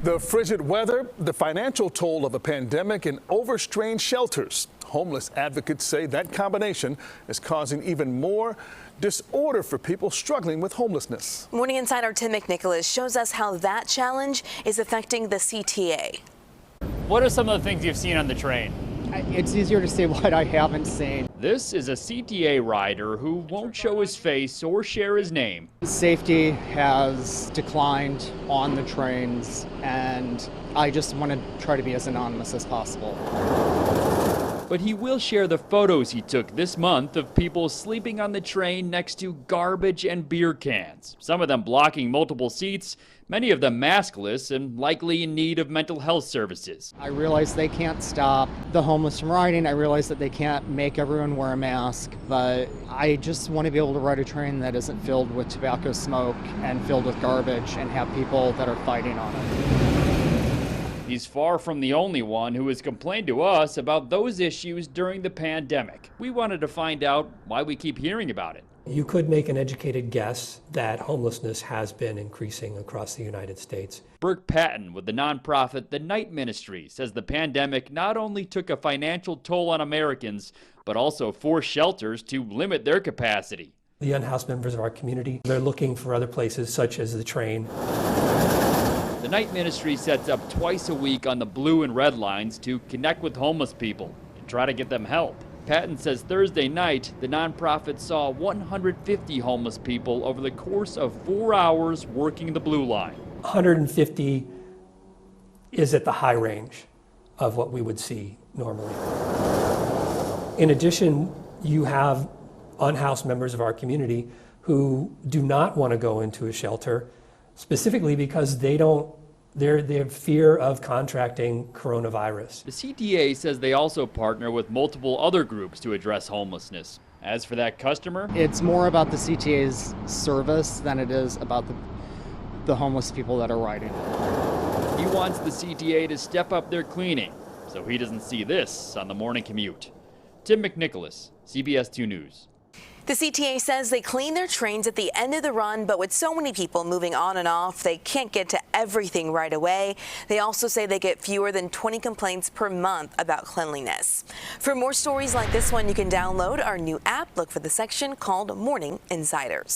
The frigid weather, the financial toll of a pandemic, and overstrained shelters. Homeless advocates say that combination is causing even more disorder for people struggling with homelessness. Morning Insider Tim McNicholas shows us how that challenge is affecting the CTA. What are some of the things you've seen on the train? It's easier to say what I haven't seen. This is a CTA rider who won't show his face or share his name. Safety has declined on the trains, and I just want to try to be as anonymous as possible. But he will share the photos he took this month of people sleeping on the train next to garbage and beer cans, some of them blocking multiple seats, many of them maskless and likely in need of mental health services. I realize they can't stop the homeless from riding. I realize that they can't make everyone wear a mask, but I just want to be able to ride a train that isn't filled with tobacco smoke and filled with garbage and have people that are fighting on it. He's far from the only one who has complained to us about those issues during the pandemic. We wanted to find out why we keep hearing about it. You could make an educated guess that homelessness has been increasing across the United States. Burke Patton with the nonprofit The Night Ministry says the pandemic not only took a financial toll on Americans, but also forced shelters to limit their capacity. The unhoused members of our community, they're looking for other places such as the train. The Night Ministry sets up twice a week on the blue and red lines to connect with homeless people and try to get them help. Patton says Thursday night, the nonprofit saw 150 homeless people over the course of 4 hours working the blue line. 150 is at the high range of what we would see normally. In addition, you have unhoused members of our community who do not want to go into a shelter, specifically because they have fear of contracting coronavirus. The CTA says they also partner with multiple other groups to address homelessness. As for that customer, it's more about the CTA's service than it is about the homeless people that are riding. He wants the CTA to step up their cleaning so he doesn't see this on the morning commute. Tim McNicholas, CBS 2 News. The CTA says they clean their trains at the end of the run, but with so many people moving on and off, they can't get to everything right away. They also say they get fewer than 20 complaints per month about cleanliness. For more stories like this one, you can download our new app. Look for the section called Morning Insiders.